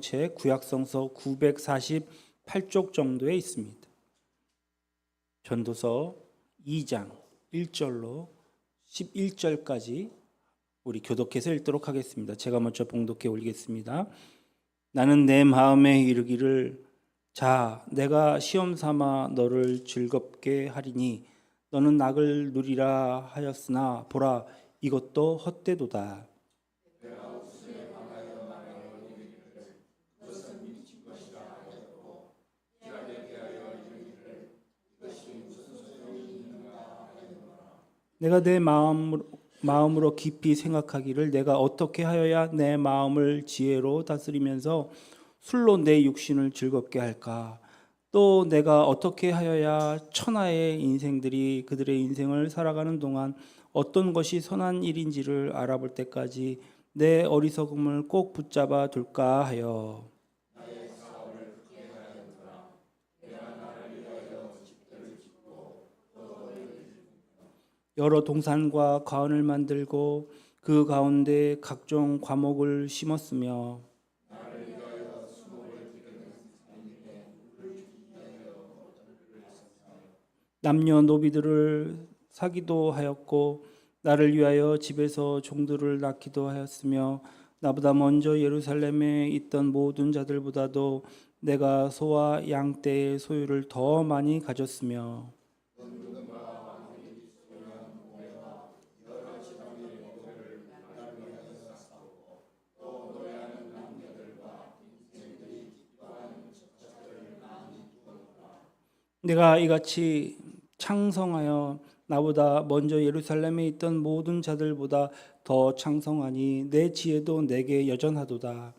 제 구약성서 948쪽 정도에 있습니다. 전도서 2장 1절로 11절까지 우리 교독해서 읽도록 하겠습니다. 제가 먼저 봉독해 올리겠습니다. 나는 내 마음에 이르기를 자 내가 시험 삼아 너를 즐겁게 하리니 너는 낙을 누리라 하였으나 보라 이것도 헛되도다. 내가 내 마음으로 깊이 생각하기를 내가 어떻게 하여야 내 마음을 지혜로 다스리면서 술로 내 육신을 즐겁게 할까? 또 내가 어떻게 하여야 천하의 인생들이 그들의 인생을 살아가는 동안 어떤 것이 선한 일인지를 알아볼 때까지 내 어리석음을 꼭 붙잡아 둘까 하여 여러 동산과 과원을 만들고 그 가운데 각종 과목을 심었으며 남녀노비들을 사기도 하였고 나를 위하여 집에서 종들을 낳기도 하였으며 나보다 먼저 예루살렘에 있던 모든 자들보다도 내가 소와 양떼의 소유를 더 많이 가졌으며 내가 이같이 창성하여 나보다 먼저 예루살렘에 있던 모든 자들보다 더 창성하니 내 지혜도 내게 여전하도다.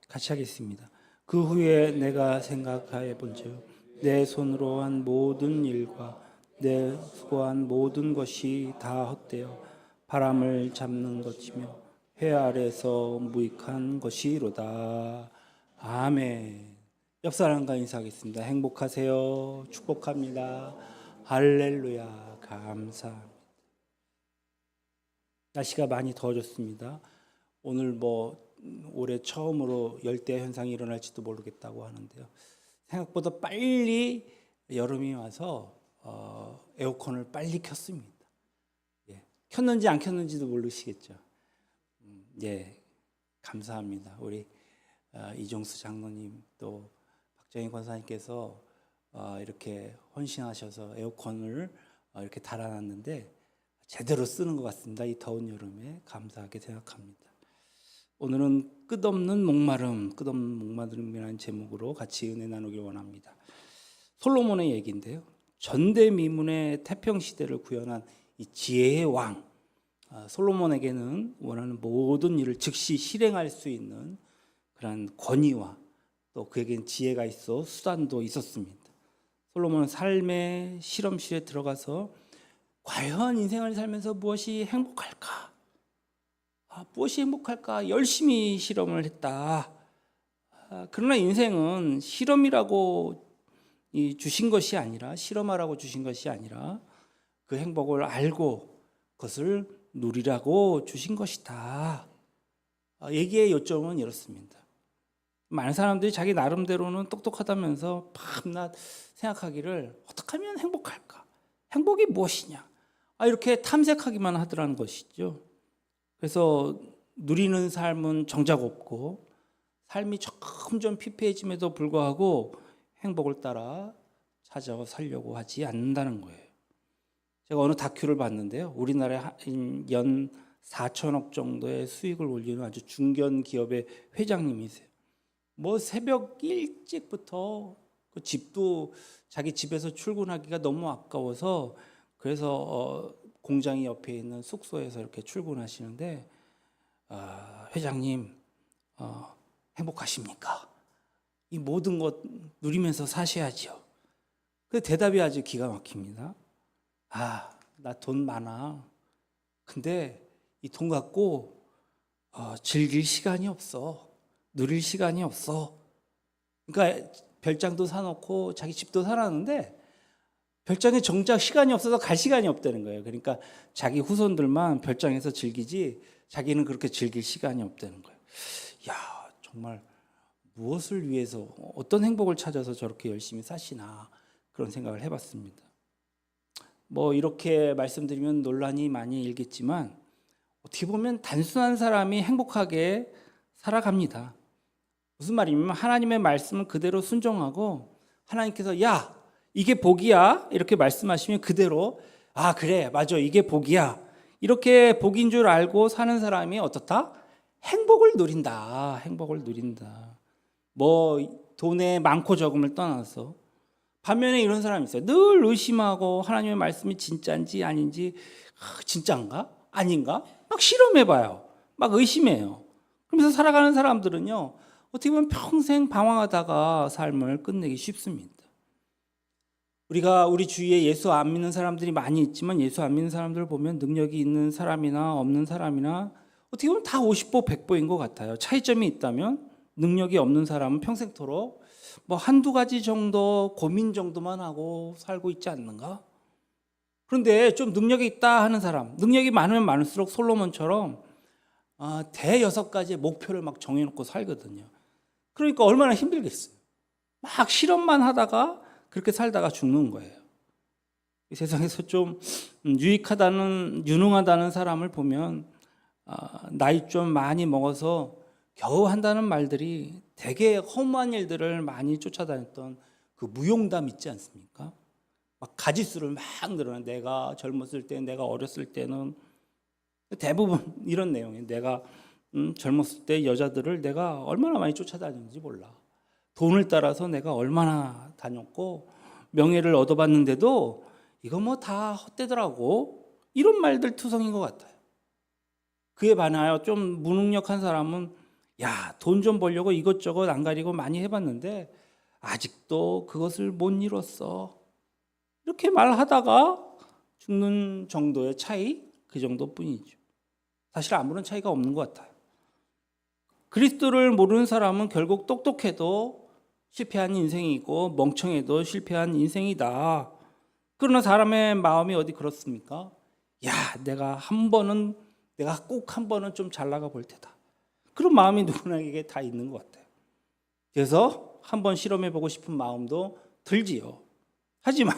같이 하겠습니다. 그 후에 내가 생각해 본즉 내 손으로 한 모든 일과 내 수고한 모든 것이 다 헛되어 바람을 잡는 것이며 해 아래서 무익한 것이로다. 아멘. 옆 사람과 인사하겠습니다. 행복하세요. 축복합니다. 할렐루야. 감사합니다. 날씨가 많이 더워졌습니다. 오늘 올해 처음으로 열대 현상이 일어날지도 모르겠다고 하는데요. 생각보다 빨리 여름이 와서 에어컨을 빨리 켰습니다. 예, 켰는지 안 켰는지도 모르시겠죠. 예, 감사합니다. 우리 이종수 장로님 또 박정희 권사님께서 이렇게 헌신하셔서 에어컨을 이렇게 달아놨는데 제대로 쓰는 것 같습니다. 이 더운 여름에 감사하게 생각합니다. 오늘은 끝없는 목마름이라는 제목으로 같이 은혜 나누길 원합니다. 솔로몬의 얘기인데요. 전대미문의 태평 시대를 구현한 이 지혜의 왕 솔로몬에게는 원하는 모든 일을 즉시 실행할 수 있는 그런 권위와 또 그에겐 지혜가 있어 수단도 있었습니다. 솔로몬은 삶의 실험실에 들어가서 과연 인생을 살면서 무엇이 행복할까? 무엇이 행복할까? 열심히 실험을 했다. 그러나 인생은 실험이라고 주신 것이 아니라 실험하라고 주신 것이 아니라 그 행복을 알고 그것을 누리라고 주신 것이다. 얘기의 요점은 이렇습니다. 많은 사람들이 자기 나름대로는 똑똑하다면서 밤낮 생각하기를 어떻게 하면 행복할까? 행복이 무엇이냐? 이렇게 탐색하기만 하더라는 것이죠. 그래서 누리는 삶은 정작 없고 삶이 점점 피폐해짐에도 불구하고 행복을 따라 찾아 살려고 하지 않는다는 거예요. 제가 어느 다큐를 봤는데요. 우리나라에 연 4천억 정도의 수익을 올리는 아주 중견 기업의 회장님이세요. 새벽 일찍부터 그 집도 자기 집에서 출근하기가 너무 아까워서 그래서 공장이 옆에 있는 숙소에서 이렇게 출근하시는데 회장님 행복하십니까? 이 모든 것 누리면서 사셔야죠. 그 대답이 아주 기가 막힙니다. 나 돈 많아. 근데 이 돈 갖고 즐길 시간이 없어. 누릴 시간이 없어. 그러니까 별장도 사놓고 자기 집도 사놨는데 별장에 정작 시간이 없어서 갈 시간이 없다는 거예요. 그러니까 자기 후손들만 별장에서 즐기지 자기는 그렇게 즐길 시간이 없다는 거예요. 야, 정말 무엇을 위해서 어떤 행복을 찾아서 저렇게 열심히 사시나 그런 생각을 해봤습니다. 뭐 이렇게 말씀드리면 논란이 많이 일겠지만 어떻게 보면 단순한 사람이 행복하게 살아갑니다. 무슨 말이냐면 하나님의 말씀을 그대로 순종하고 하나님께서 야 이게 복이야 이렇게 말씀하시면 그대로 아 그래 맞아 이게 복이야 이렇게 복인 줄 알고 사는 사람이 어떻다? 행복을 누린다. 행복을 누린다. 뭐 돈의 많고 적음을 떠나서 반면에 이런 사람이 있어요. 늘 의심하고 하나님의 말씀이 진짜인지 아닌지 진짜인가? 아닌가? 막 실험해봐요. 막 의심해요. 그러면서 살아가는 사람들은요. 어떻게 보면 평생 방황하다가 삶을 끝내기 쉽습니다. 우리가 우리 주위에 예수 안 믿는 사람들이 많이 있지만 예수 안 믿는 사람들을 보면 능력이 있는 사람이나 없는 사람이나 어떻게 보면 다 50보 100보인 것 같아요. 차이점이 있다면 능력이 없는 사람은 평생토록 뭐 한두 가지 정도 고민 정도만 하고 살고 있지 않는가? 그런데 좀 능력이 있다 하는 사람, 능력이 많으면 많을수록 솔로몬처럼 대여섯 가지의 목표를 막 정해놓고 살거든요. 그러니까 얼마나 힘들겠어요. 막 실험만 하다가 그렇게 살다가 죽는 거예요. 이 세상에서 좀 유능하다는 사람을 보면 나이 좀 많이 먹어서 겨우 한다는 말들이 되게 허무한 일들을 많이 쫓아다녔던 그 무용담 있지 않습니까? 막 가지수를 막 늘어나. 내가 젊었을 때, 내가 어렸을 때는 대부분 이런 내용이에요. 내가 젊었을 때 여자들을 내가 얼마나 많이 쫓아다녔는지 몰라. 돈을 따라서 내가 얼마나 다녔고 명예를 얻어봤는데도 이거 뭐 다 헛되더라고. 이런 말들 투성인 것 같아요. 그에 반하여 좀 무능력한 사람은 야, 돈 좀 벌려고 이것저것 안 가리고 많이 해봤는데 아직도 그것을 못 이뤘어. 이렇게 말하다가 죽는 정도의 차이, 그 정도뿐이죠. 사실 아무런 차이가 없는 것 같아요. 그리스도를 모르는 사람은 결국 똑똑해도 실패한 인생이고 멍청해도 실패한 인생이다. 그러나 사람의 마음이 어디 그렇습니까? 야, 내가 꼭 한 번은 좀 잘 나가 볼 테다. 그런 마음이 누구나에게 다 있는 것 같아요. 그래서 한번 실험해보고 싶은 마음도 들지요. 하지만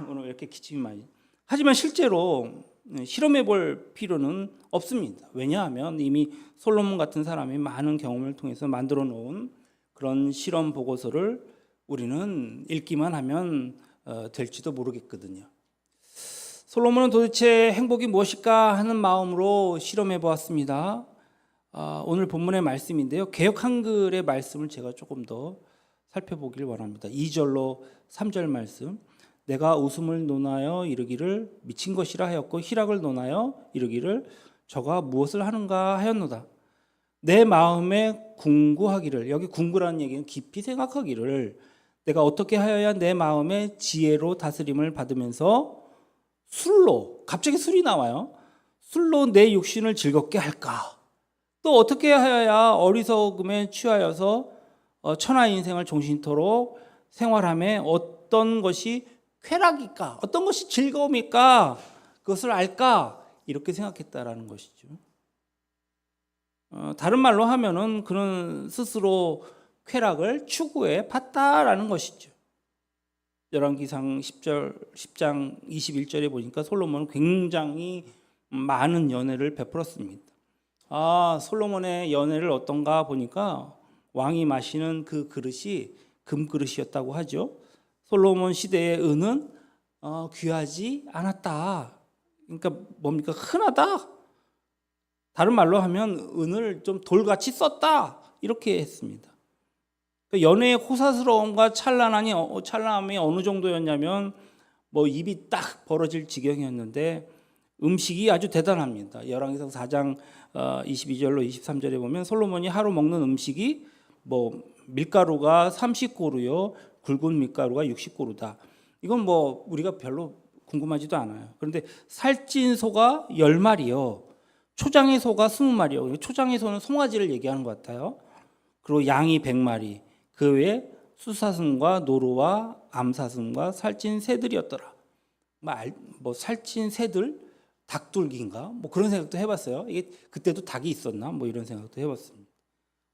오늘 왜 이렇게 기침이 많이? 하지만 실제로 실험해볼 필요는 없습니다. 왜냐하면 이미 솔로몬 같은 사람이 많은 경험을 통해서 만들어 놓은 그런 실험 보고서를 우리는 읽기만 하면 될지도 모르겠거든요. 솔로몬은 도대체 행복이 무엇일까 하는 마음으로 실험해 보았습니다. 오늘 본문의 말씀인데요. 개역 한글의 말씀을 제가 조금 더 살펴보길 원합니다. 2절로 3절 말씀. 내가 웃음을 논하여 이르기를 미친 것이라 하였고 희락을 논하여 이르기를 저가 무엇을 하는가 하였노다. 내 마음에 궁구하기를, 여기 궁구라는 얘기는 깊이 생각하기를 내가 어떻게 하여야 내 마음의 지혜로 다스림을 받으면서 술로, 갑자기 술이 나와요. 술로 내 육신을 즐겁게 할까? 또 어떻게 하여야 어리석음에 취하여서 천하 인생을 종신토록 생활함에 어떤 것이 쾌락일까? 어떤 것이 즐거움일까? 그것을 알까? 이렇게 생각했다라는 것이죠. 다른 말로 하면은 그는 스스로 쾌락을 추구해 봤다라는 것이죠. 열왕기상 10장 21절에 보니까 솔로몬은 굉장히 많은 연회를 베풀었습니다. 솔로몬의 연회를 어떤가 보니까 왕이 마시는 그 그릇이 금그릇이었다고 하죠. 솔로몬 시대의 은은 귀하지 않았다. 그러니까 뭡니까? 흔하다. 다른 말로 하면 은을 좀 돌같이 썼다. 이렇게 했습니다. 연애의 호사스러움과 찬란함이 어느 정도였냐면 뭐 입이 딱 벌어질 지경이었는데 음식이 아주 대단합니다. 열왕기상 4장 22절로 23절에 보면 솔로몬이 하루 먹는 음식이 뭐 밀가루가 30고루요 굵은 밀가루가 60고루다. 이건 뭐 우리가 별로 궁금하지도 않아요. 그런데 살찐 소가 10마리요. 초장의 소가 20마리요. 초장의 소는 송아지를 얘기하는 것 같아요. 그리고 양이 100마리. 그 외에 수사슴과 노루와 암사슴과 살찐 새들이었더라. 뭐 살찐 새들, 닭둘기인가? 뭐 그런 생각도 해봤어요. 이게 그때도 닭이 있었나? 뭐 이런 생각도 해봤습니다.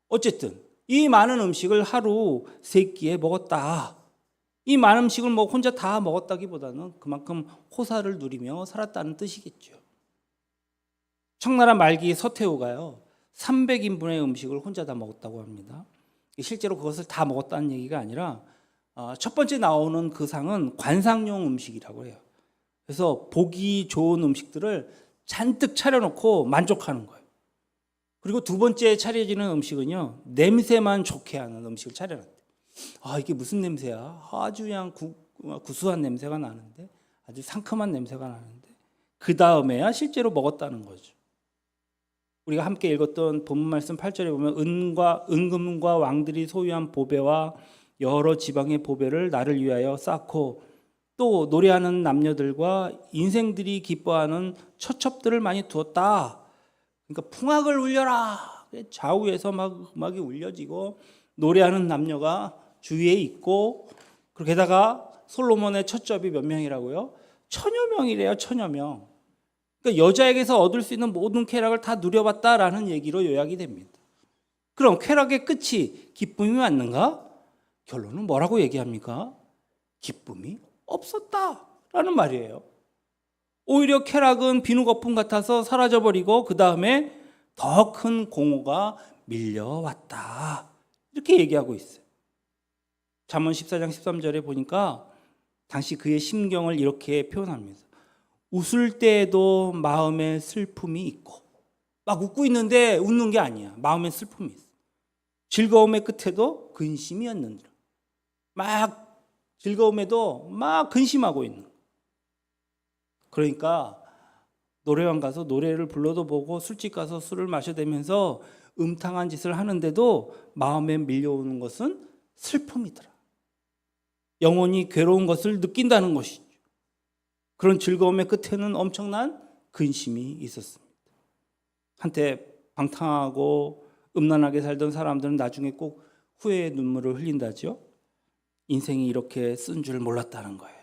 어쨌든 이 많은 음식을 하루 3끼에 먹었다. 이 많은 음식을 뭐 혼자 다 먹었다기보다는 그만큼 호사를 누리며 살았다는 뜻이겠죠. 청나라 말기 서태후가요 300인분의 음식을 혼자 다 먹었다고 합니다. 실제로 그것을 다 먹었다는 얘기가 아니라 첫 번째 나오는 그 상은 관상용 음식이라고 해요. 그래서 보기 좋은 음식들을 잔뜩 차려놓고 만족하는 거예요. 그리고 두 번째 차려지는 음식은요 냄새만 좋게 하는 음식을 차려놨대요. 이게 무슨 냄새야? 아주 그냥 구수한 냄새가 나는데, 아주 상큼한 냄새가 나는데, 그 다음에야 실제로 먹었다는 거죠. 우리가 함께 읽었던 본문 말씀 8절에 보면 은금과 왕들이 소유한 보배와 여러 지방의 보배를 나를 위하여 쌓고 또 노래하는 남녀들과 인생들이 기뻐하는 처첩들을 많이 두었다. 그러니까 풍악을 울려라. 좌우에서 막 음악이 울려지고 노래하는 남녀가 주위에 있고, 게다가 솔로몬의 처첩이 몇 명이라고요? 1000여 명이래요. 1000여 명. 그러니까 여자에게서 얻을 수 있는 모든 쾌락을 다 누려봤다라는 얘기로 요약이 됩니다. 그럼 쾌락의 끝이 기쁨이 맞는가? 결론은 뭐라고 얘기합니까? 기쁨이 없었다라는 말이에요. 오히려 쾌락은 비누 거품 같아서 사라져버리고 그 다음에 더 큰 공허가 밀려왔다. 이렇게 얘기하고 있어요. 잠언 14장 13절에 보니까 당시 그의 심경을 이렇게 표현합니다. 웃을 때에도 마음에 슬픔이 있고, 막 웃고 있는데 웃는 게 아니야. 마음에 슬픔이 있어. 즐거움의 끝에도 근심이었는지라. 막 즐거움에도 막 근심하고 있는 거야. 그러니까 노래방 가서 노래를 불러도 보고 술집 가서 술을 마셔대면서 음탕한 짓을 하는데도 마음에 밀려오는 것은 슬픔이더라. 영혼이 괴로운 것을 느낀다는 것이죠. 그런 즐거움의 끝에는 엄청난 근심이 있었습니다. 한때 방탕하고 음란하게 살던 사람들은 나중에 꼭 후회의 눈물을 흘린다죠. 인생이 이렇게 쓴 줄 몰랐다는 거예요.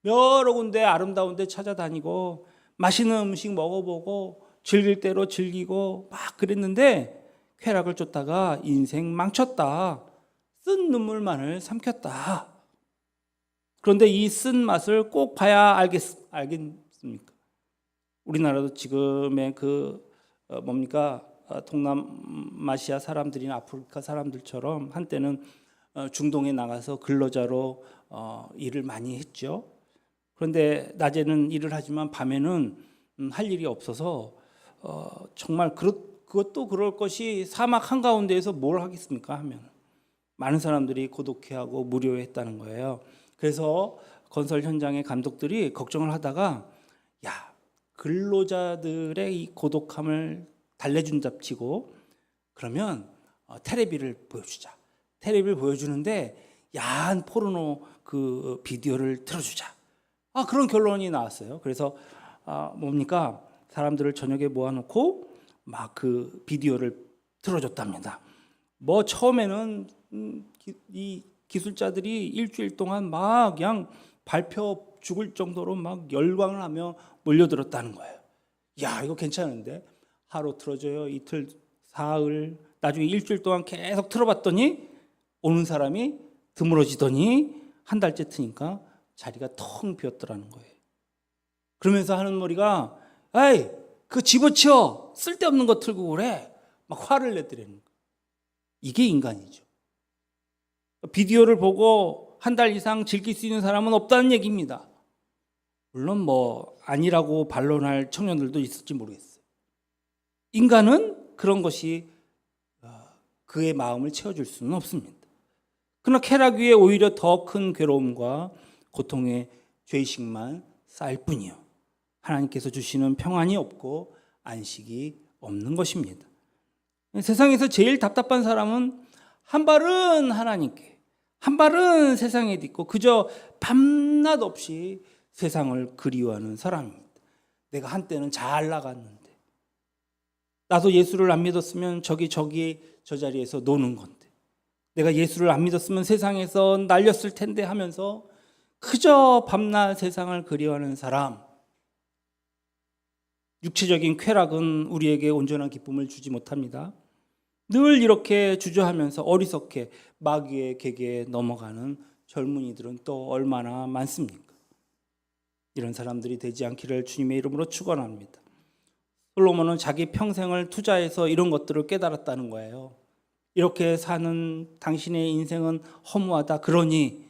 여러 군데 아름다운 데 찾아다니고 맛있는 음식 먹어보고 즐길 대로 즐기고 막 그랬는데 쾌락을 쫓다가 인생 망쳤다. 쓴 눈물만을 삼켰다. 그런데 이 쓴 맛을 꼭 봐야 알겠습니까? 우리나라도 지금의 동남아시아 사람들이나 아프리카 사람들처럼 한때는 중동에 나가서 근로자로 일을 많이 했죠. 그런데 낮에는 일을 하지만 밤에는 할 일이 없어서 정말 그것도 그럴 것이 사막 한가운데에서 뭘 하겠습니까 하면 많은 사람들이 고독해하고 무료했다는 거예요. 그래서 건설 현장의 감독들이 걱정을 하다가 근로자들의 이 고독함을 달래준답시고 그러면 테레비를 보여주자. 테레비를 보여주는데 야한 포르노 그 비디오를 틀어주자. 그런 결론이 나왔어요. 그래서 사람들을 저녁에 모아놓고 막 그 비디오를 틀어줬답니다. 뭐 처음에는 이 기술자들이 일주일 동안 막 그냥 발표 죽을 정도로 막 열광을 하며 몰려들었다는 거예요. 이거 괜찮은데 하루 틀어줘요, 이틀, 사흘, 나중에 일주일 동안 계속 틀어봤더니 오는 사람이 드물어지더니 한 달째 트니까 자리가 텅 비었더라는 거예요. 그러면서 하는 머리가 에이 그거 집어치워 쓸데없는 거 틀고 그래 막 화를 내더라는 거예요. 이게 인간이죠. 비디오를 보고 한 달 이상 즐길 수 있는 사람은 없다는 얘기입니다. 물론 아니라고 반론할 청년들도 있을지 모르겠어요. 인간은 그런 것이 그의 마음을 채워줄 수는 없습니다. 그러나 쾌락 위에 오히려 더 큰 괴로움과 고통의 죄의식만 쌓일 뿐이요. 하나님께서 주시는 평안이 없고 안식이 없는 것입니다. 세상에서 제일 답답한 사람은 한 발은 하나님께, 한 발은 세상에 딛고 그저 밤낮 없이 세상을 그리워하는 사람입니다. 내가 한때는 잘 나갔는데 나도 예수를 안 믿었으면 저기 저 자리에서 노는 건데 내가 예수를 안 믿었으면 세상에서 날렸을 텐데 하면서 그저 밤낮 세상을 그리워하는 사람, 육체적인 쾌락은 우리에게 온전한 기쁨을 주지 못합니다. 늘 이렇게 주저하면서 어리석게 마귀의 계계에 넘어가는 젊은이들은 또 얼마나 많습니까? 이런 사람들이 되지 않기를 주님의 이름으로 축원합니다. 솔로몬은 자기 평생을 투자해서 이런 것들을 깨달았다는 거예요. 이렇게 사는 당신의 인생은 허무하다. 그러니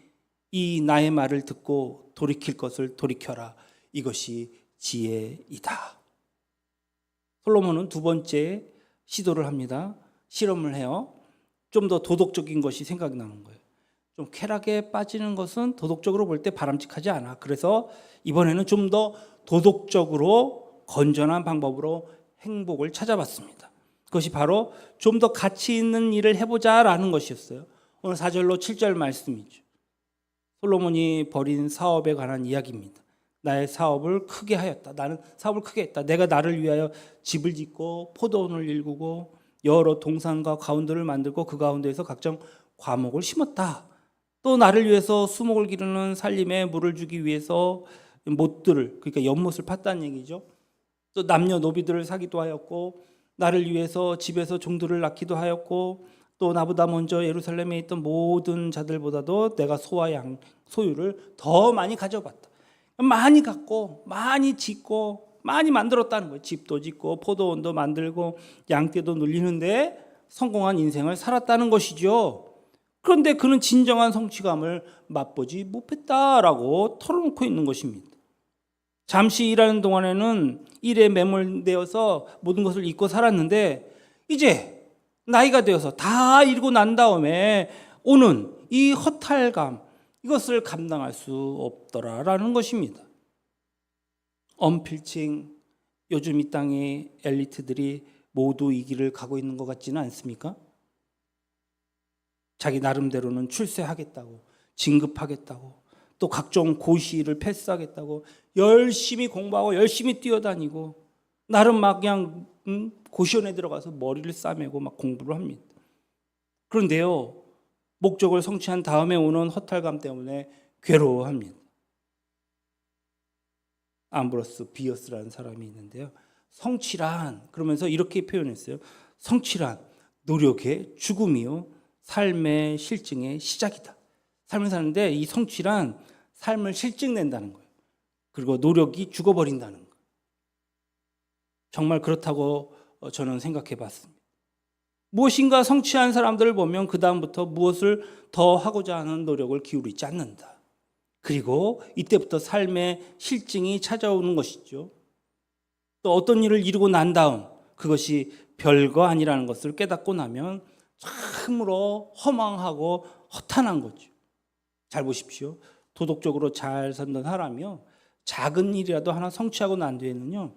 이 나의 말을 듣고 돌이킬 것을 돌이켜라. 이것이 지혜이다. 솔로몬은 두 번째 시도를 합니다. 실험을 해요. 좀 더 도덕적인 것이 생각나는 거예요. 좀 쾌락에 빠지는 것은 도덕적으로 볼 때 바람직하지 않아. 그래서 이번에는 좀 더 도덕적으로 건전한 방법으로 행복을 찾아봤습니다. 그것이 바로 좀 더 가치 있는 일을 해보자라는 것이었어요. 오늘 4절로 7절 말씀이죠. 솔로몬이 벌인 사업에 관한 이야기입니다. 나의 사업을 크게 하였다. 나는 사업을 크게 했다. 내가 나를 위하여 집을 짓고 포도원을 일구고 여러 동산과 가운데를 만들고 그 가운데에서 각종 과목을 심었다. 또 나를 위해서 수목을 기르는 살림에 물을 주기 위해서 못들을, 그러니까 연못을 팠다는 얘기죠. 또 남녀 노비들을 사기도 하였고 나를 위해서 집에서 종들을 낳기도 하였고 또 나보다 먼저 예루살렘에 있던 모든 자들보다도 내가 소와 양 소유를 더 많이 가져봤다. 많이 갖고 많이 짓고 많이 만들었다는 거예요. 집도 짓고 포도원도 만들고 양떼도 눌리는데 성공한 인생을 살았다는 것이죠. 그런데 그는 진정한 성취감을 맛보지 못했다라고 털어놓고 있는 것입니다. 잠시 일하는 동안에는 일에 매몰되어서 모든 것을 잊고 살았는데 이제 나이가 되어서 다 이루고 난 다음에 오는 이 허탈감, 이것을 감당할 수 없더라라는 것입니다. 언필칭 요즘 이 땅의 엘리트들이 모두 이 길을 가고 있는 것 같지는 않습니까? 자기 나름대로는 출세하겠다고, 진급하겠다고, 또 각종 고시를 패스하겠다고 열심히 공부하고 열심히 뛰어다니고 나름 막 그냥 고시원에 들어가서 머리를 싸매고 막 공부를 합니다. 그런데요, 목적을 성취한 다음에 오는 허탈감 때문에 괴로워합니다. 암브로스 비어스라는 사람이 있는데요. 성취란, 그러면서 이렇게 표현했어요. 성취란 노력의 죽음이요 삶의 실증의 시작이다. 삶을 사는데 이 성취란 삶을 실증낸다는 거예요. 그리고 노력이 죽어버린다는 거예요. 정말 그렇다고 저는 생각해 봤습니다. 무엇인가 성취한 사람들을 보면 그 다음부터 무엇을 더 하고자 하는 노력을 기울이지 않는다. 그리고 이때부터 삶의 실증이 찾아오는 것이죠. 또 어떤 일을 이루고 난 다음 그것이 별거 아니라는 것을 깨닫고 나면 참으로 허망하고 허탄한 거죠. 잘 보십시오. 도덕적으로 잘 산다는 사람이요, 작은 일이라도 하나 성취하고 난 뒤에는요,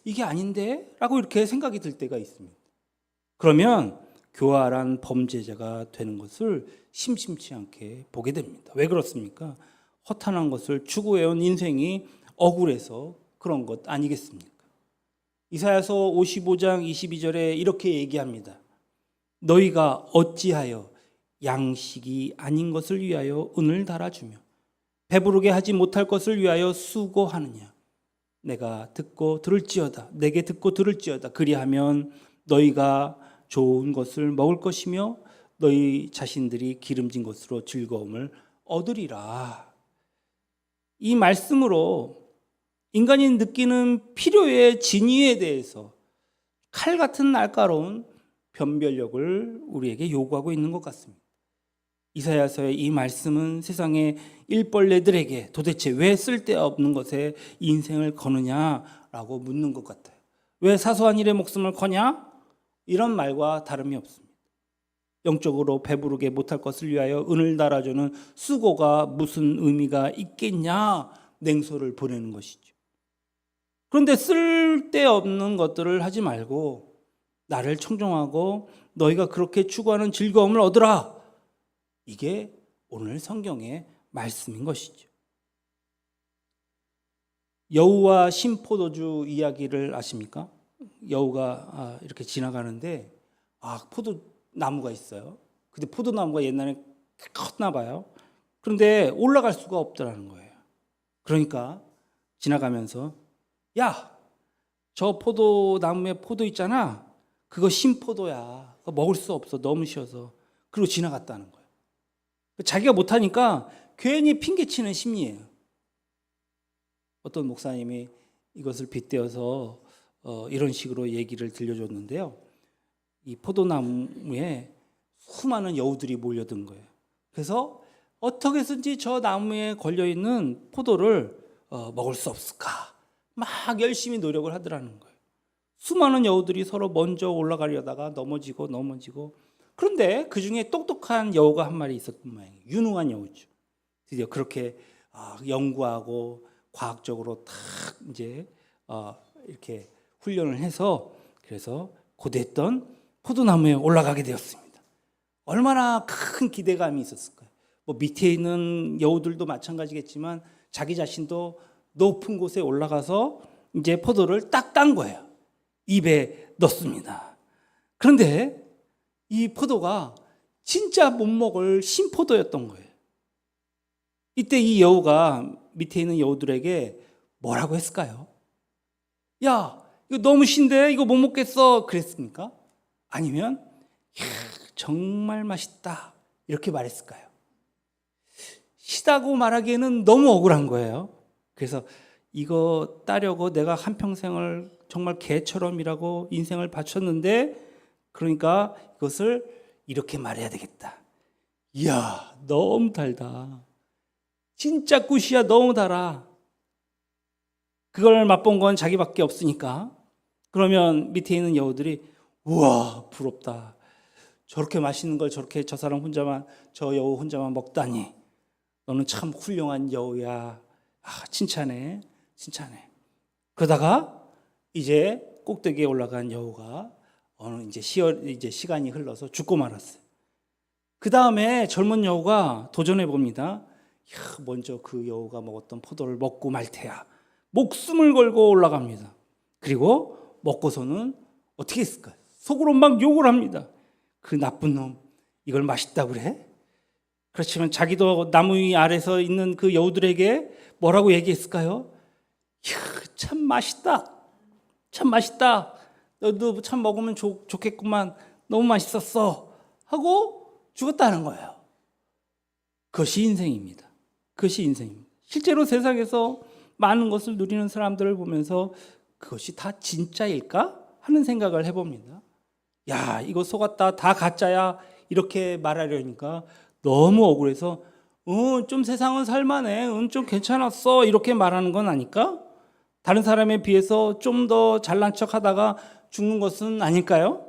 이게 아닌데? 라고 이렇게 생각이 들 때가 있습니다. 그러면 교활한 범죄자가 되는 것을 심심치 않게 보게 됩니다. 왜 그렇습니까? 허탄한 것을 추구해온 인생이 억울해서 그런 것 아니겠습니까? 이사야서 55장 22절에 이렇게 얘기합니다. 너희가 어찌하여 양식이 아닌 것을 위하여 은을 달아주며 배부르게 하지 못할 것을 위하여 수고하느냐. 내가 듣고 들을지어다. 내게 듣고 들을지어다. 그리하면 너희가 좋은 것을 먹을 것이며 너희 자신들이 기름진 것으로 즐거움을 얻으리라. 이 말씀으로 인간이 느끼는 필요의 진위에 대해서 칼 같은 날카로운 변별력을 우리에게 요구하고 있는 것 같습니다. 이사야서의 이 말씀은 세상의 일벌레들에게 도대체 왜 쓸데없는 것에 인생을 거느냐라고 묻는 것 같아요. 왜 사소한 일에 목숨을 거냐? 이런 말과 다름이 없습니다. 영적으로 배부르게 못할 것을 위하여 은을 달아주는 수고가 무슨 의미가 있겠냐? 냉소를 보내는 것이죠. 그런데 쓸데없는 것들을 하지 말고 나를 청종하고 너희가 그렇게 추구하는 즐거움을 얻으라. 이게 오늘 성경의 말씀인 것이죠. 여우와 신포도주 이야기를 아십니까? 여우가 이렇게 지나가는데 포도나무가 있어요. 근데 포도나무가 옛날에 컸나 봐요. 그런데 올라갈 수가 없더라는 거예요. 그러니까 지나가면서 야, 저 포도나무에 포도 있잖아. 그거 신포도야. 그거 먹을 수 없어. 너무 쉬어서. 그리고 지나갔다는 거예요. 자기가 못하니까 괜히 핑계치는 심리예요. 어떤 목사님이 이것을 빗대어서 이런 식으로 얘기를 들려줬는데요. 이 포도나무에 수많은 여우들이 몰려든 거예요. 그래서 어떻게 해서든지 저 나무에 걸려있는 포도를 먹을 수 없을까? 막 열심히 노력을 하더라는 거예요. 수많은 여우들이 서로 먼저 올라가려다가 넘어지고 그런데 그 중에 똑똑한 여우가 한 마리 있었던 모양이에요. 유능한 여우죠. 드디어 그렇게 연구하고 과학적으로 탁 이제 이렇게 훈련을 해서 그래서 고대했던 포도나무에 올라가게 되었습니다. 얼마나 큰 기대감이 있었을까요? 뭐 밑에 있는 여우들도 마찬가지겠지만 자기 자신도 높은 곳에 올라가서 이제 포도를 딱 딴 거예요. 입에 넣습니다. 그런데 이 포도가 진짜 못 먹을 신포도였던 거예요. 이때 이 여우가 밑에 있는 여우들에게 뭐라고 했을까요? 야, 이거 너무 신데 이거 못 먹겠어 그랬습니까? 아니면 야, 정말 맛있다 이렇게 말했을까요? 시다고 말하기에는 너무 억울한 거예요. 그래서 이거 따려고 내가 한평생을 정말 개처럼 일하고 인생을 바쳤는데 그러니까 이것을 이렇게 말해야 되겠다. 이야, 너무 달다. 진짜 굿이야, 너무 달아. 그걸 맛본 건 자기밖에 없으니까. 그러면 밑에 있는 여우들이 우와, 부럽다. 저렇게 맛있는 걸 저렇게 저 여우 혼자만 먹다니. 너는 참 훌륭한 여우야. 칭찬해. 그러다가 이제 꼭대기에 올라간 여우가 이제 시간이 흘러서 죽고 말았어요. 그 다음에 젊은 여우가 도전해 봅니다. 먼저 그 여우가 먹었던 포도를 먹고 말 테야. 목숨을 걸고 올라갑니다. 그리고 먹고서는 어떻게 했을까요? 속으로 막 욕을 합니다. 그 나쁜 놈, 이걸 맛있다고 그래? 그렇지만 자기도 나무 위 아래서 있는 그 여우들에게 뭐라고 얘기했을까요? 참 맛있다. 너도 참 먹으면 좋겠구만. 너무 맛있었어. 하고 죽었다는 거예요. 그것이 인생입니다. 실제로 세상에서 많은 것을 누리는 사람들을 보면서 그것이 다 진짜일까? 하는 생각을 해봅니다. 야, 이거 속았다. 다 가짜야. 이렇게 말하려니까 너무 억울해서 좀 세상은 살만해. 좀 괜찮았어. 이렇게 말하는 건 아닐까? 다른 사람에 비해서 좀 더 잘난 척 하다가 죽는 것은 아닐까요?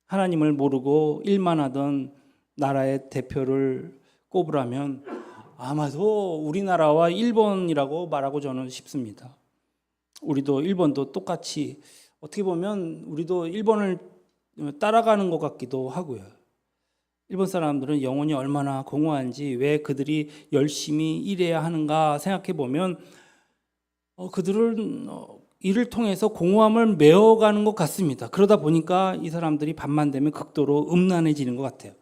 하나님을 모르고 일만 하던 나라의 대표를 꼽으라면 아마도 우리나라와 일본이라고 말하고 저는 싶습니다. 일본도 똑같이 어떻게 보면 우리도 일본을 따라가는 것 같기도 하고요. 일본 사람들은 영혼이 얼마나 공허한지 왜 그들이 열심히 일해야 하는가 생각해 보면 그들은 이를 통해서 공허함을 메워가는 것 같습니다. 그러다 보니까 이 사람들이 밤만 되면 극도로 음란해지는 것 같아요.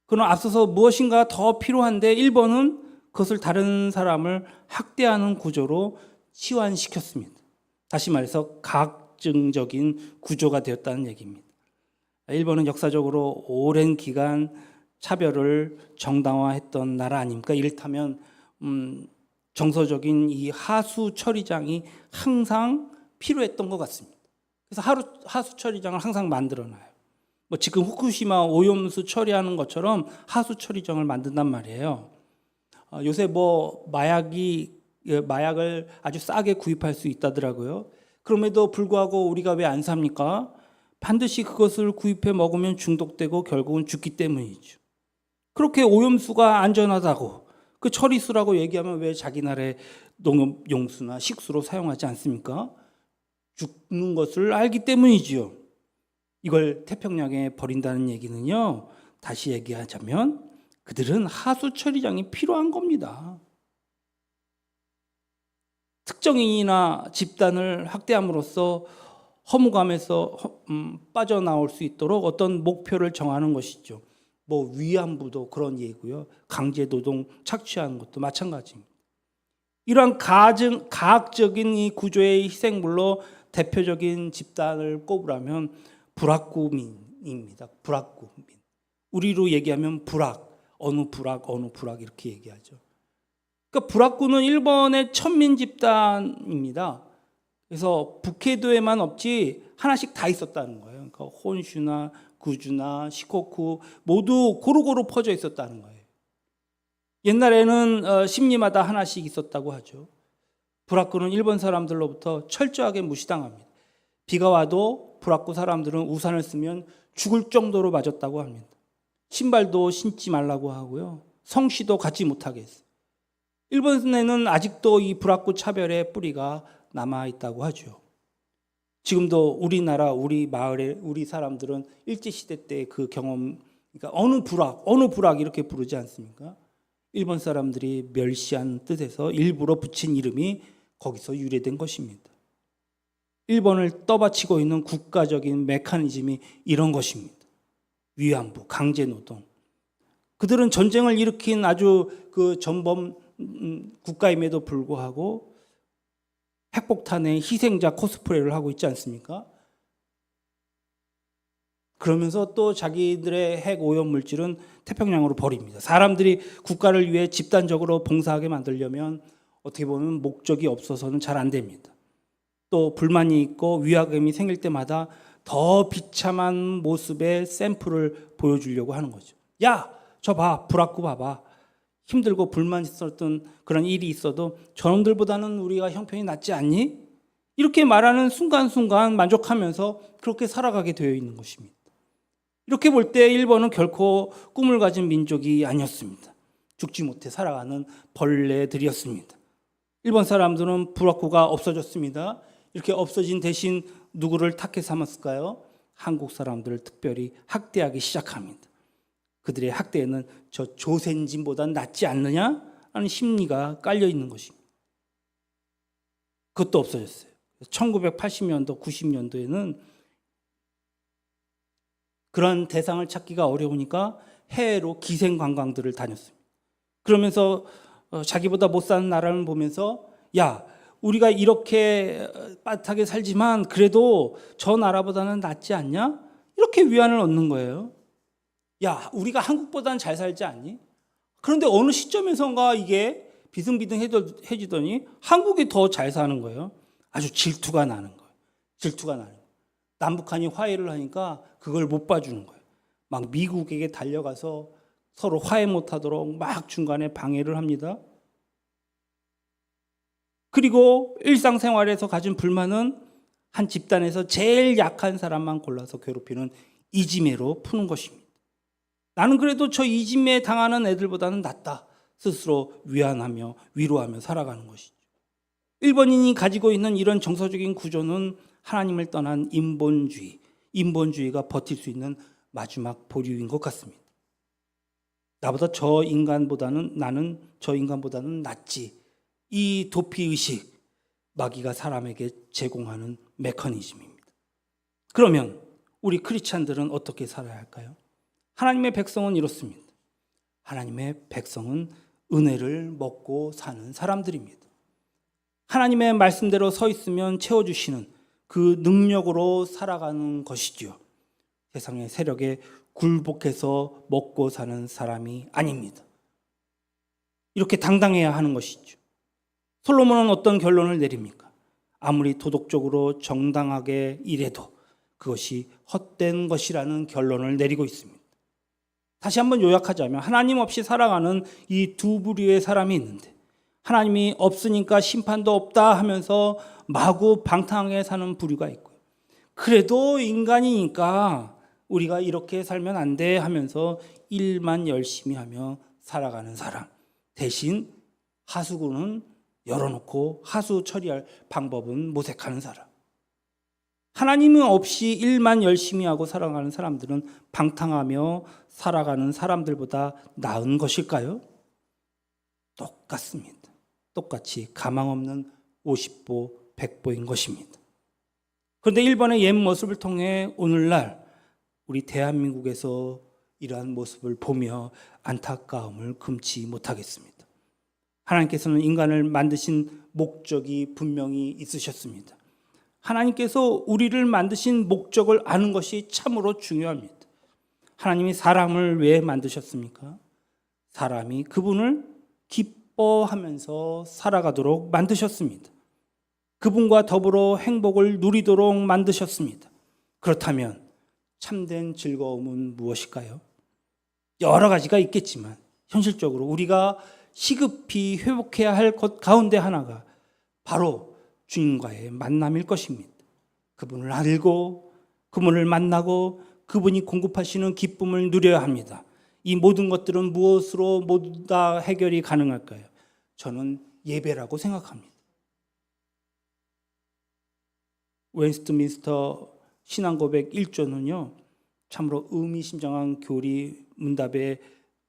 그러나 앞서서 무엇인가 더 필요한데 일본은 그것을 다른 사람을 학대하는 구조로 치환시켰습니다. 다시 말해서 가학증적인 구조가 되었다는 얘기입니다. 일본은 역사적으로 오랜 기간 차별을 정당화했던 나라 아닙니까? 이를테면 정서적인 이 하수 처리장이 항상 필요했던 것 같습니다. 그래서 하수 처리장을 항상 만들어놔요. 지금 후쿠시마 오염수 처리하는 것처럼 하수 처리장을 만든단 말이에요. 요새 마약을 아주 싸게 구입할 수 있다더라고요. 그럼에도 불구하고 우리가 왜 안 삽니까? 반드시 그것을 구입해 먹으면 중독되고 결국은 죽기 때문이죠. 그렇게 오염수가 안전하다고 그 처리수라고 얘기하면 왜 자기 나라의 농업용수나 식수로 사용하지 않습니까? 죽는 것을 알기 때문이지요. 이걸 태평양에 버린다는 얘기는요, 다시 얘기하자면 그들은 하수 처리장이 필요한 겁니다. 특정인이나 집단을 학대함으로써 허무감에서 빠져나올 수 있도록 어떤 목표를 정하는 것이죠. 뭐 위안부도 그런 예고요. 강제노동 착취하는 것도 마찬가지입니다. 이러한 가학적인 이 구조의 희생물로 대표적인 집단을 꼽으라면 불악구민입니다. 불악구민. 우리로 얘기하면 어느 불악 이렇게 얘기하죠. 그러니까 불악구는 일본의 천민 집단입니다. 그래서 북해도에만 없지 하나씩 다 있었다는 거예요. 그러니까 혼슈나 구주나 시코쿠 모두 고루고루 퍼져 있었다는 거예요. 옛날에는 심리마다 하나씩 있었다고 하죠. 불악구는 일본 사람들로부터 철저하게 무시당합니다. 비가 와도 불악구 사람들은 우산을 쓰면 죽을 정도로 맞았다고 합니다. 신발도 신지 말라고 하고요. 성시도 갖지 못하게 했어요. 일본에는 아직도 이 불악구 차별의 뿌리가 남아있다고 하죠. 지금도 우리나라, 우리 마을에 우리 사람들은 일제시대 때 그 경험, 그러니까 어느 불악 이렇게 부르지 않습니까? 일본 사람들이 멸시한 뜻에서 일부러 붙인 이름이 거기서 유래된 것입니다. 일본을 떠받치고 있는 국가적인 메커니즘이 이런 것입니다. 위안부, 강제노동. 그들은 전쟁을 일으킨 아주 그 전범 국가임에도 불구하고 핵폭탄의 희생자 코스프레를 하고 있지 않습니까? 그러면서 또 자기들의 핵 오염 물질은 태평양으로 버립니다. 사람들이 국가를 위해 집단적으로 봉사하게 만들려면 어떻게 보면 목적이 없어서는 잘 안 됩니다. 또 불만이 있고 위화감이 생길 때마다 더 비참한 모습의 샘플을 보여주려고 하는 거죠. 야, 저 봐, 불악구 봐봐. 힘들고 불만 있었던 그런 일이 있어도 저놈들보다는 우리가 형편이 낫지 않니? 이렇게 말하는 순간순간 만족하면서 그렇게 살아가게 되어 있는 것입니다. 이렇게 볼 때 일본은 결코 꿈을 가진 민족이 아니었습니다. 죽지 못해 살아가는 벌레들이었습니다. 일본 사람들은 불악구가 없어졌습니다. 이렇게 없어진 대신 누구를 탁해 삼았을까요? 한국 사람들을 특별히 학대하기 시작합니다. 그들의 학대에는 저 조센진보다 낫지 않느냐 하는 심리가 깔려 있는 것입니다. 그것도 없어졌어요. 1980년도, 90년도에는 그런 대상을 찾기가 어려우니까 해외로 기생관광들을 다녔습니다. 그러면서 자기보다 못 사는 나라를 보면서 야, 우리가 이렇게 빠듯하게 살지만 그래도 저 나라보다는 낫지 않냐? 이렇게 위안을 얻는 거예요. 야, 우리가 한국보다는 잘 살지 않니? 그런데 어느 시점에선가 이게 비등비등해지더니 한국이 더 잘 사는 거예요. 아주 질투가 나는 거예요. 질투가 나는 거예요. 남북한이 화해를 하니까 그걸 못 봐주는 거예요. 막 미국에게 달려가서 서로 화해 못하도록 막 중간에 방해를 합니다. 그리고 일상생활에서 가진 불만은 한 집단에서 제일 약한 사람만 골라서 괴롭히는 이지매로 푸는 것입니다. 나는 그래도 저 이지매 당하는 애들보다는 낫다. 스스로 위안하며 위로하며 살아가는 것이죠. 일본인이 가지고 있는 이런 정서적인 구조는 하나님을 떠난 인본주의가 버틸 수 있는 마지막 보류인 것 같습니다. 나는 저 인간보다는 낫지. 이 도피의식, 마귀가 사람에게 제공하는 메커니즘입니다. 그러면 우리 크리스찬들은 어떻게 살아야 할까요? 하나님의 백성은 이렇습니다. 하나님의 백성은 은혜를 먹고 사는 사람들입니다. 하나님의 말씀대로 서 있으면 채워주시는 그 능력으로 살아가는 것이죠. 세상의 세력에 굴복해서 먹고 사는 사람이 아닙니다. 이렇게 당당해야 하는 것이죠. 솔로몬은 어떤 결론을 내립니까? 아무리 도덕적으로 정당하게 일해도 그것이 헛된 것이라는 결론을 내리고 있습니다. 다시 한번 요약하자면 하나님 없이 살아가는 이 두 부류의 사람이 있는데 하나님이 없으니까 심판도 없다 하면서 마구 방탕하게 사는 부류가 있고요. 그래도 인간이니까 우리가 이렇게 살면 안 돼 하면서 일만 열심히 하며 살아가는 사람. 대신 하수구는 열어놓고 하수 처리할 방법은 모색하는 사람. 하나님 없이 일만 열심히 하고 살아가는 사람들은 방탕하며 살아가는 사람들보다 나은 것일까요? 똑같습니다. 똑같이 가망 없는 50보, 100보인 것입니다. 그런데 일본의 옛 모습을 통해 오늘날 우리 대한민국에서 이러한 모습을 보며 안타까움을 금치 못하겠습니다. 하나님께서는 인간을 만드신 목적이 분명히 있으셨습니다. 하나님께서 우리를 만드신 목적을 아는 것이 참으로 중요합니다. 하나님이 사람을 왜 만드셨습니까? 사람이 그분을 기뻐하면서 살아가도록 만드셨습니다. 그분과 더불어 행복을 누리도록 만드셨습니다. 그렇다면 참된 즐거움은 무엇일까요? 여러 가지가 있겠지만 현실적으로 우리가 시급히 회복해야 할 것 가운데 하나가 바로 주님과의 만남일 것입니다. 그분을 알고 그분을 만나고 그분이 공급하시는 기쁨을 누려야 합니다. 이 모든 것들은 무엇으로 모두 다 해결이 가능할까요? 저는 예배라고 생각합니다. 웨스트민스터 신앙고백 1조는요, 참으로 의미심장한 교리 문답의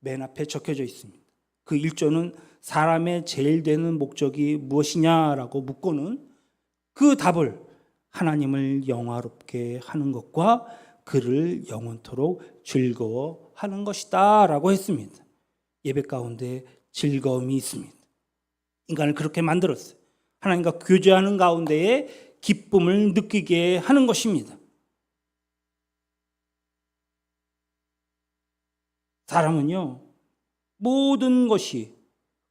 맨 앞에 적혀져 있습니다. 그 1조는 사람의 제일 되는 목적이 무엇이냐라고 묻고는 그 답을 하나님을 영화롭게 하는 것과 그를 영원토록 즐거워하는 것이다 라고 했습니다. 예배 가운데 즐거움이 있습니다. 인간을 그렇게 만들었어요. 하나님과 교제하는 가운데에 기쁨을 느끼게 하는 것입니다. 사람은요, 모든 것이,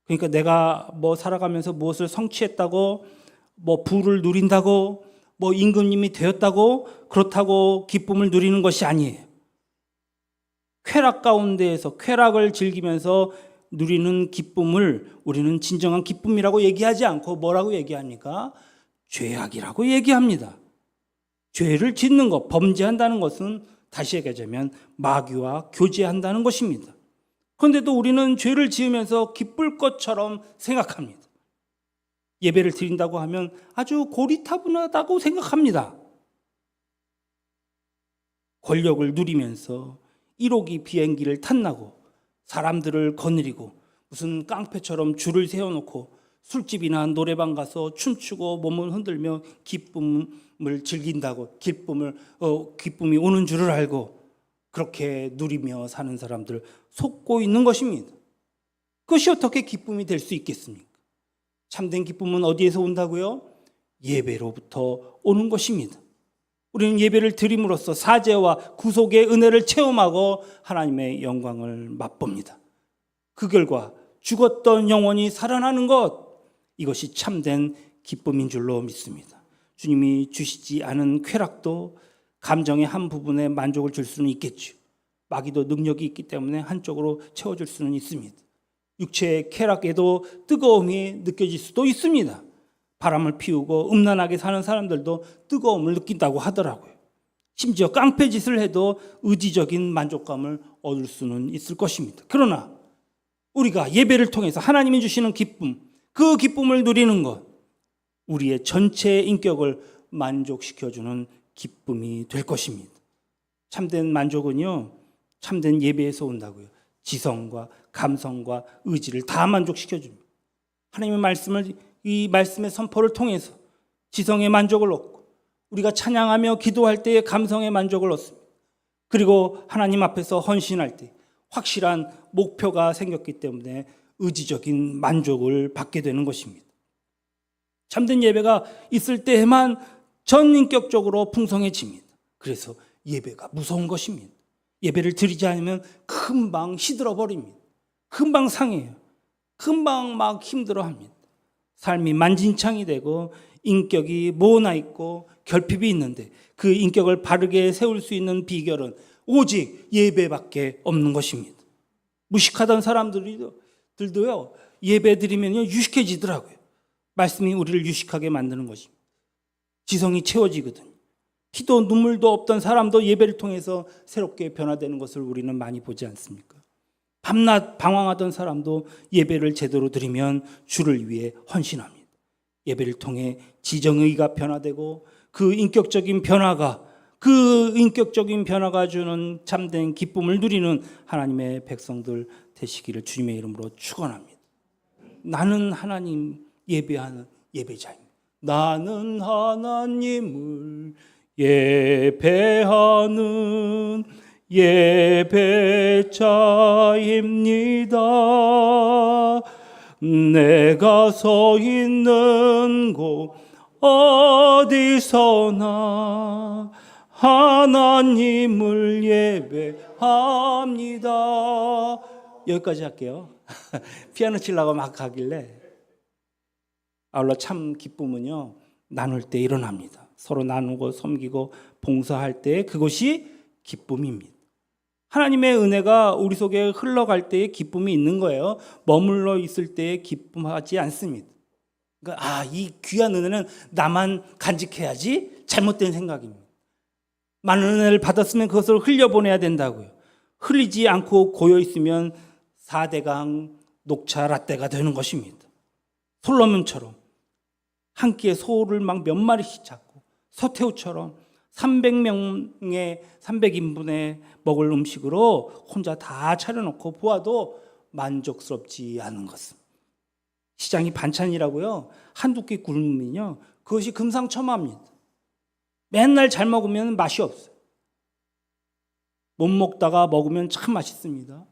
그러니까 내가 뭐 살아가면서 무엇을 성취했다고, 뭐 부를 누린다고, 뭐 임금님이 되었다고, 그렇다고 기쁨을 누리는 것이 아니에요. 쾌락 가운데에서 쾌락을 즐기면서 누리는 기쁨을 우리는 진정한 기쁨이라고 얘기하지 않고 뭐라고 얘기합니까? 죄악이라고 얘기합니다. 죄를 짓는 것, 범죄한다는 것은 다시 얘기하자면 마귀와 교제한다는 것입니다. 그런데도 우리는 죄를 지으면서 기쁠 것처럼 생각합니다. 예배를 드린다고 하면 아주 고리타분하다고 생각합니다. 권력을 누리면서 1호기 비행기를 탔나고 사람들을 거느리고 무슨 깡패처럼 줄을 세워놓고 술집이나 노래방 가서 춤추고 몸을 흔들며 기쁨을 즐긴다고 기쁨이 오는 줄을 알고 그렇게 누리며 사는 사람들 속고 있는 것입니다. 그것이 어떻게 기쁨이 될 수 있겠습니까? 참된 기쁨은 어디에서 온다고요? 예배로부터 오는 것입니다. 우리는 예배를 드림으로써 사죄와 구속의 은혜를 체험하고 하나님의 영광을 맛봅니다. 그 결과 죽었던 영혼이 살아나는 것, 이것이 참된 기쁨인 줄로 믿습니다. 주님이 주시지 않은 쾌락도 감정의 한 부분에 만족을 줄 수는 있겠죠. 마귀도 능력이 있기 때문에 한쪽으로 채워줄 수는 있습니다. 육체의 쾌락에도 뜨거움이 느껴질 수도 있습니다. 바람을 피우고 음란하게 사는 사람들도 뜨거움을 느낀다고 하더라고요. 심지어 깡패짓을 해도 의지적인 만족감을 얻을 수는 있을 것입니다. 그러나 우리가 예배를 통해서 하나님이 주시는 기쁨, 그 기쁨을 누리는 것, 우리의 전체 인격을 만족시켜주는 기쁨이 될 것입니다. 참된 만족은요, 참된 예배에서 온다고요. 지성과 감성과 의지를 다 만족시켜줍니다. 하나님의 말씀을, 이 말씀의 선포를 통해서 지성의 만족을 얻고 우리가 찬양하며 기도할 때의 감성의 만족을 얻습니다. 그리고 하나님 앞에서 헌신할 때 확실한 목표가 생겼기 때문에 의지적인 만족을 받게 되는 것입니다. 참된 예배가 있을 때에만 전인격적으로 풍성해집니다. 그래서 예배가 무서운 것입니다. 예배를 드리지 않으면 금방 시들어 버립니다. 금방 상해요. 금방 막 힘들어합니다. 삶이 만진창이 되고 인격이 모나 있고 결핍이 있는데 그 인격을 바르게 세울 수 있는 비결은 오직 예배밖에 없는 것입니다. 무식하던 사람들도요, 예배 드리면요 유식해지더라고요. 말씀이 우리를 유식하게 만드는 것입니다. 지성이 채워지거든요. 피도 눈물도 없던 사람도 예배를 통해서 새롭게 변화되는 것을 우리는 많이 보지 않습니까? 밤낮 방황하던 사람도 예배를 제대로 드리면 주를 위해 헌신합니다. 예배를 통해 지정의가 변화되고 그 인격적인 변화가 주는 참된 기쁨을 누리는 하나님의 백성들 되시기를 주님의 이름으로 축원합니다. 나는 하나님 예배하는 예배자입니다. 나는 하나님을 예배하는 예배자입니다. 내가 서 있는 곳 어디서나 하나님을 예배합니다. 여기까지 할게요. 피아노 치려고 막 가길래. 아울러 참 기쁨은요, 나눌 때 일어납니다. 서로 나누고 섬기고 봉사할 때 그것이 기쁨입니다. 하나님의 은혜가 우리 속에 흘러갈 때에 기쁨이 있는 거예요. 머물러 있을 때에 기쁨하지 않습니다. 그러니까 이 귀한 은혜는 나만 간직해야지, 잘못된 생각입니다. 많은 은혜를 받았으면 그것을 흘려보내야 된다고요. 흘리지 않고 고여있으면 4대강 녹차 라떼가 되는 것입니다. 솔로몬처럼 한 끼에 소를 막 몇 마리씩 잡고, 서태후처럼 300인분에 먹을 음식으로 혼자 다 차려놓고 보아도 만족스럽지 않은 것은, 시장이 반찬이라고요, 한두 끼 굶으면요 그것이 금상첨화입니다. 맨날 잘 먹으면 맛이 없어요. 못 먹다가 먹으면 참 맛있습니다.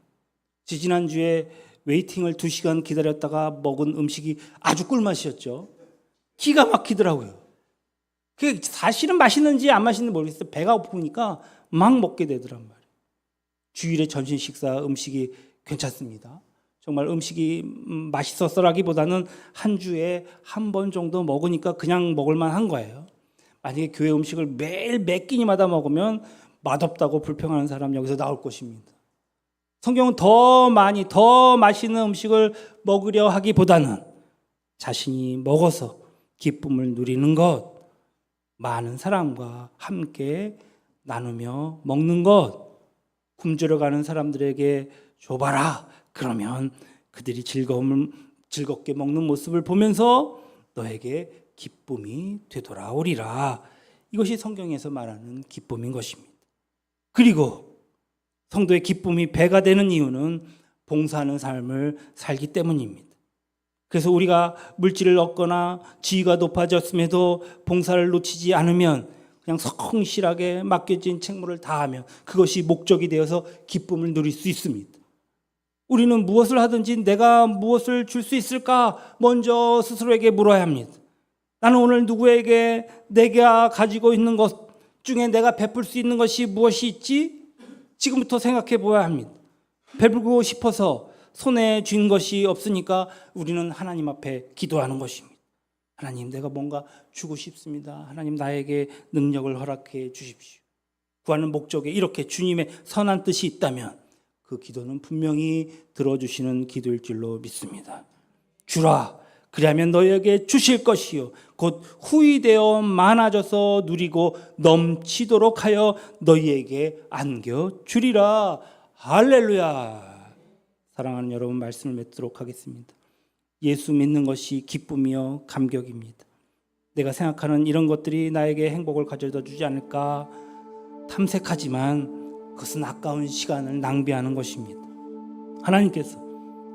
지난주에 웨이팅을 2시간 기다렸다가 먹은 음식이 아주 꿀맛이었죠. 기가 막히더라고요. 그게 사실은 맛있는지 안 맛있는지 모르겠어요. 배가 고프니까 막 먹게 되더란 말이에요. 주일에 점심 식사 음식이 괜찮습니다. 정말 음식이 맛있었어라기보다는 한 주에 한 번 정도 먹으니까 그냥 먹을만 한 거예요. 만약에 교회 음식을 매일 몇 끼니마다 먹으면 맛없다고 불평하는 사람 여기서 나올 것입니다. 성경은 더 많이 더 맛있는 음식을 먹으려 하기보다는 자신이 먹어서 기쁨을 누리는 것, 많은 사람과 함께 나누며 먹는 것, 굶주려 가는 사람들에게 줘봐라. 그러면 그들이 즐겁게 먹는 모습을 보면서 너에게 기쁨이 되돌아오리라. 이것이 성경에서 말하는 기쁨인 것입니다. 그리고 성도의 기쁨이 배가 되는 이유는 봉사하는 삶을 살기 때문입니다. 그래서 우리가 물질을 얻거나 지위가 높아졌음에도 봉사를 놓치지 않으면 그냥 성실하게 맡겨진 책무를 다하면 그것이 목적이 되어서 기쁨을 누릴 수 있습니다. 우리는 무엇을 하든지 내가 무엇을 줄 수 있을까 먼저 스스로에게 물어야 합니다. 나는 오늘 누구에게 내가 가지고 있는 것 중에 내가 베풀 수 있는 것이 무엇이 있지? 지금부터 생각해 보아야 합니다. 베풀고 싶어서 손에 쥔 것이 없으니까 우리는 하나님 앞에 기도하는 것입니다. 하나님, 내가 뭔가 주고 싶습니다. 하나님, 나에게 능력을 허락해 주십시오. 구하는 목적에 이렇게 주님의 선한 뜻이 있다면 그 기도는 분명히 들어주시는 기도일 줄로 믿습니다. 주라, 그리하면 너희에게 주실 것이요 곧 후히되어 많아져서 누리고 넘치도록 하여 너희에게 안겨주리라. 할렐루야. 사랑하는 여러분, 말씀을 맺도록 하겠습니다. 예수 믿는 것이 기쁨이요 감격입니다. 내가 생각하는 이런 것들이 나에게 행복을 가져다 주지 않을까 탐색하지만 그것은 아까운 시간을 낭비하는 것입니다. 하나님께서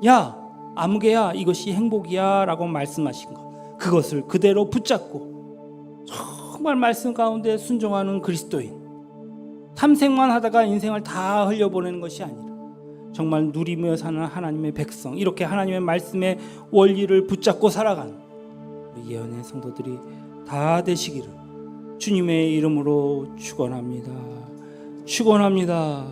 야 아무개야 이것이 행복이야 라고 말씀하신 것, 그것을 그대로 붙잡고 정말 말씀 가운데 순종하는 그리스도인, 탐색만 하다가 인생을 다 흘려보내는 것이 아니라 정말 누리며 사는 하나님의 백성, 이렇게 하나님의 말씀의 원리를 붙잡고 살아가는 우리 예언의 성도들이 다 되시기를 주님의 이름으로 축원합니다. 축원합니다.